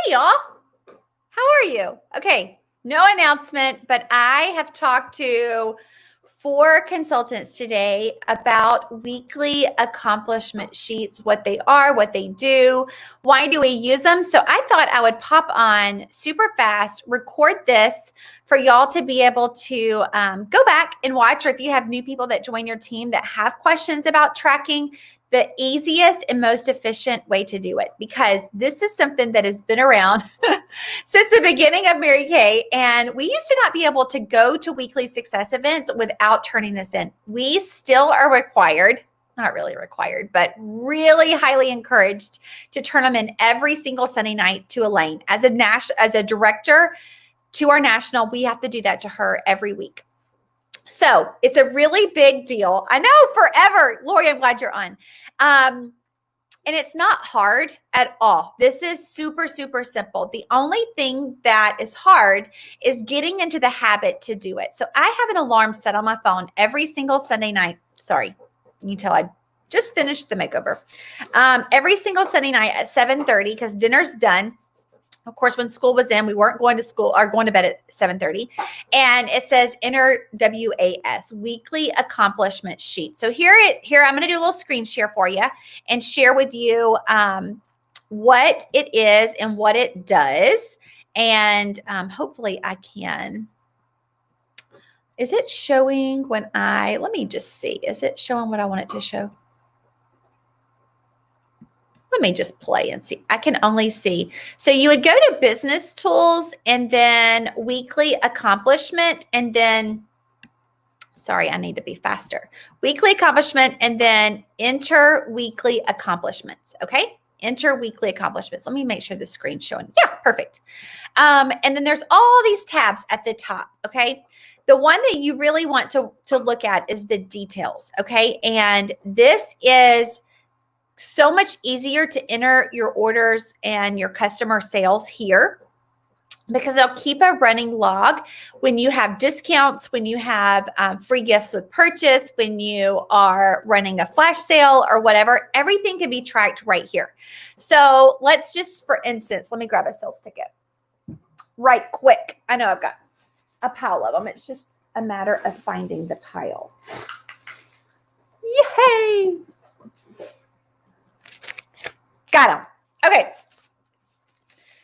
Hey, y'all. How are you? Okay, no announcement, but I have talked to 4 consultants today about weekly accomplishment sheets, what they are, what they do, why do we use them. So I thought I would pop on super fast, record this for y'all to be able to go back and watch, or if you have new people that join your team that have questions about tracking, the easiest and most efficient way to do it, because this is something that has been around since the beginning of Mary Kay, and we used to not be able to go to weekly success events without turning this in. We still are required, not really required, but really highly encouraged to turn them in every single Sunday night to Elaine. As a director to our national, we have to do that to her every week. So it's a really big deal. I know, forever. Lori, I'm glad you're on. And it's not hard at all. This is super, super simple. The only thing that is hard is getting into the habit to do it. So I have an alarm set on my phone every single Sunday night. Sorry, you can tell I just finished the makeover. Every single Sunday night at 7:30 because dinner's done. Of course, when school was in, we weren't going to school or going to bed at 7:30. And it says enter WAS, weekly accomplishment sheet. So here I'm going to do a little screen share for you and share with you what it is and what it does. And hopefully I can. Is it showing when let me just see. Is it showing what I want it to show? Let me just play and see. I can only see. So you would go to business tools and then weekly accomplishment and then, sorry, I need to be faster. Weekly accomplishment and then enter weekly accomplishments. Okay. Enter weekly accomplishments. Let me make sure the screen's showing. Yeah, perfect. And then there's all these tabs at the top. Okay. The one that you really want to look at is the details. Okay. And this is so much easier to enter your orders and your customer sales here because it'll keep a running log when you have discounts, when you have free gifts with purchase, when you are running a flash sale or whatever. Everything can be tracked right here. So let's just, for instance, let me grab a sales ticket right quick. I know I've got a pile of them. It's just a matter of finding the pile. Yay! Got them. Okay.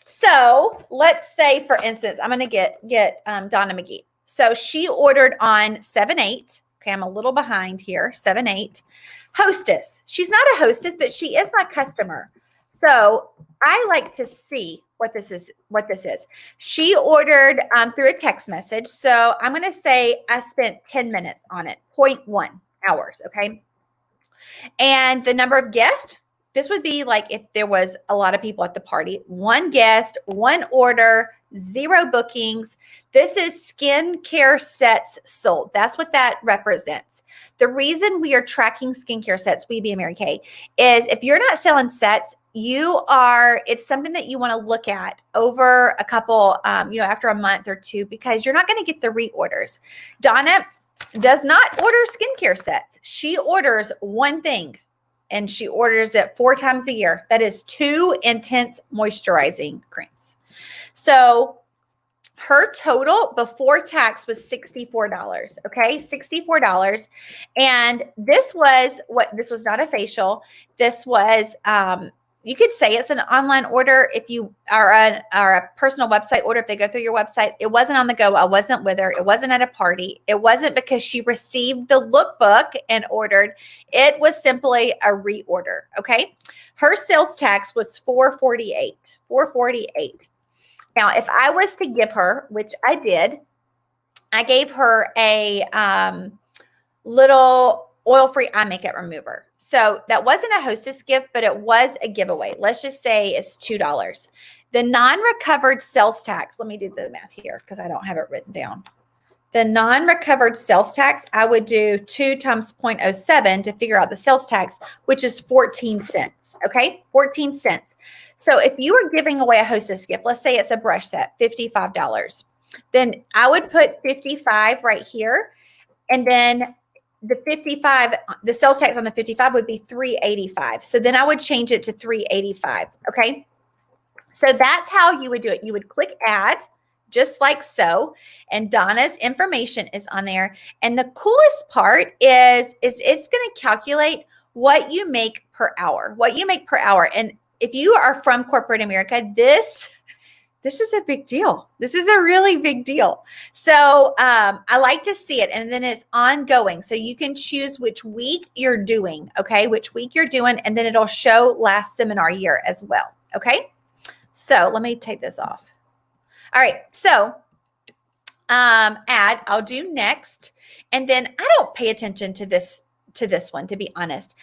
So let's say, for instance, I'm going to get Donna McGee. So she ordered on 7/8. Okay, I'm a little behind here. 7/8. Hostess. She's not a hostess, but she is my customer. So I like to see what this is. She ordered through a text message. So I'm going to say I spent 10 minutes on it. 0.1 hours. Okay. And the number of guests. This would be like if there was a lot of people at the party, 1 guest, 1 order, 0 bookings. This is skincare sets sold. That's what that represents. The reason we are tracking skincare sets, we being Mary Kay, is if you're not selling sets, it's something that you want to look at over a couple, after a month or 2, because you're not going to get the reorders. Donna does not order skincare sets. She orders one thing. And she orders it 4 times a year. That is 2 intense moisturizing creams. So her total before tax was $64. Okay, $64. And this was not a facial. This was you could say it's an online order if you are a personal website order. If they go through your website, it wasn't on the go. I wasn't with her. It wasn't at a party. It wasn't because she received the lookbook and ordered. It was simply a reorder. Okay. Her sales tax was $448. $448. Now, if I was to give her, which I did, I gave her a little oil-free eye makeup remover. So that wasn't a hostess gift, but it was a giveaway. Let's just say it's $2. The non-recovered sales tax, let me do the math here because I don't have it written down. The non-recovered sales tax, I would do 2 times 0.07 to figure out the sales tax, which is 14 cents. Okay, 14 cents. So if you were giving away a hostess gift, let's say it's a brush set, $55, then I would put 55 right here, and then the 55, the sales tax on the 55 would be $385. So then I would change it to $385. Okay. So that's how you would do it. You would click add, just like so, and Donna's information is on there. And the coolest part is it's going to calculate what you make per hour, And if you are from corporate America, this is a big deal. This is a really big deal. So I like to see it. And then it's ongoing. So you can choose which week you're doing, okay? Which week you're doing, and then it'll show last seminar year as well, okay? So let me take this off. All right, so add, I'll do next. And then I don't pay attention to this one, to be honest.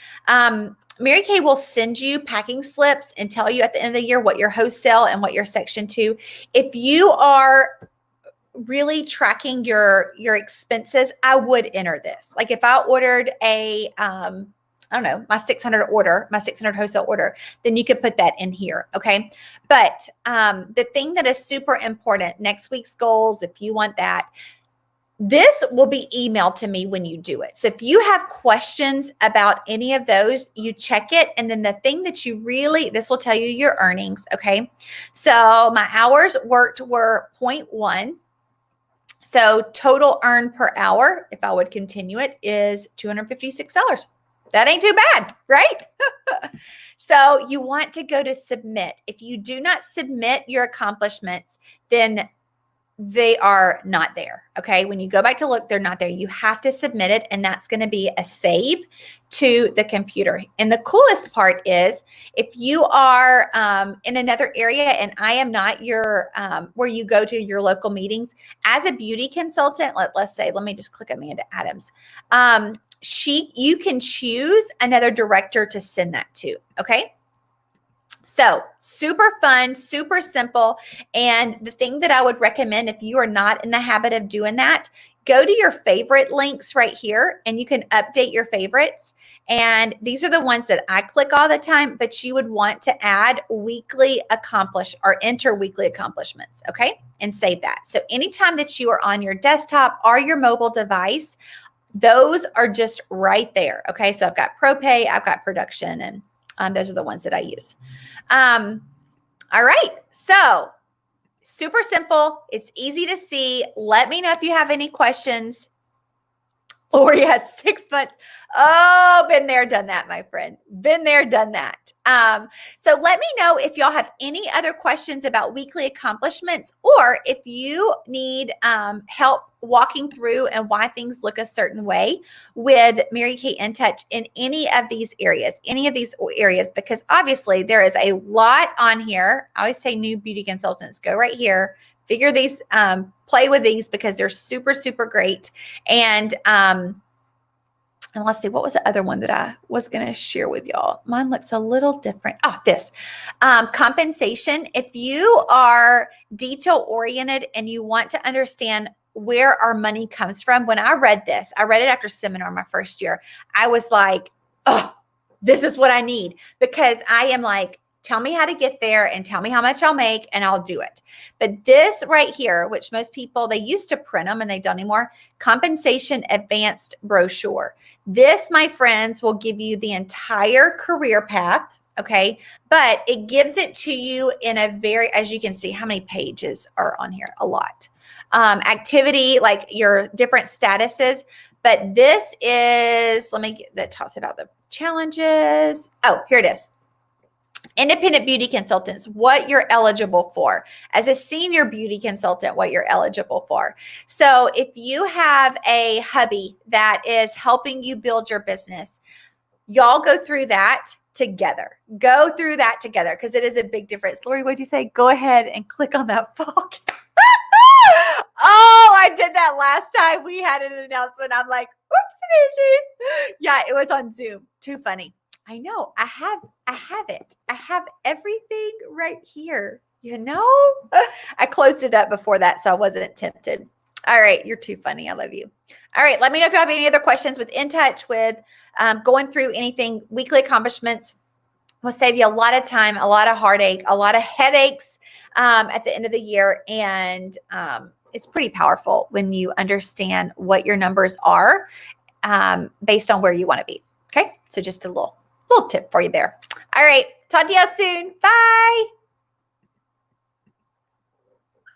Mary Kay will send you packing slips and tell you at the end of the year what your wholesale and what your section 2. If you are really tracking your expenses, I would enter this. Like if I ordered a, I don't know, my 600 wholesale order, then you could put that in here. Okay. But the thing that is super important, next week's goals, if you want that, this will be emailed to me when you do it. So if you have questions about any of those, you check it. And then the thing that this will tell you your earnings. Okay. So my hours worked were 0.1. So total earned per hour, if I would continue it, is $256. That ain't too bad, right? So you want to go to submit. If you do not submit your accomplishments, then they are not there. Okay. When you go back to look, they're not there. You have to submit it, and that's going to be a save to the computer. And the coolest part is if you are in another area and I am not your, where you go to your local meetings as a beauty consultant, let's say, let me just click Amanda Adams. You can choose another director to send that to. Okay. So super fun, super simple. And the thing that I would recommend if you are not in the habit of doing that, go to your favorite links right here and you can update your favorites. And these are the ones that I click all the time, but you would want to add weekly enter weekly accomplishments. Okay. And save that. So anytime that you are on your desktop or your mobile device, those are just right there. Okay. So I've got ProPay, I've got production, and those are the ones that I use. All right. So super simple. It's easy to see. Let me know if you have any questions. Or yes, 6 months. Oh, been there, done that, my friend. Been there, done that. So let me know if y'all have any other questions about weekly accomplishments, or if you need help walking through and why things look a certain way with Mary Kay InTouch in any of these areas, because obviously there is a lot on here. I always say new beauty consultants, go right here. Figure these, play with these because they're super, super great. And let's see, what was the other one that I was going to share with y'all? Mine looks a little different. This compensation. If you are detail oriented and you want to understand where our money comes from, when I read this, I read it after seminar my first year. I was like, oh, this is what I need, because I am like, tell me how to get there and tell me how much I'll make and I'll do it. But this right here, which most people, they used to print them and they don't anymore, compensation advanced brochure. This, my friends, will give you the entire career path. Okay. But it gives it to you in a very, as you can see, how many pages are on here? A lot. Activity, like your different statuses. But this is, that talks about the challenges. Oh, here it is. Independent beauty consultants, what you're eligible for. As a senior beauty consultant, what you're eligible for. So if you have a hubby that is helping you build your business, y'all go through that together. Go through that together because it is a big difference. Lori, what'd you say? Go ahead and click on that fog. Oh, I did that last time we had an announcement. I'm like, whoops, yeah, it was on Zoom. Too funny. I know. I have it. I have everything right here. You know, I closed it up before that, so I wasn't tempted. All right. You're too funny. I love you. All right. Let me know if you have any other questions with InTouch, with going through anything, weekly accomplishments. Will save you a lot of time, a lot of heartache, a lot of headaches at the end of the year. And it's pretty powerful when you understand what your numbers are based on where you want to be. Okay. So just a little tip for you there. All right. Talk to you soon. Bye.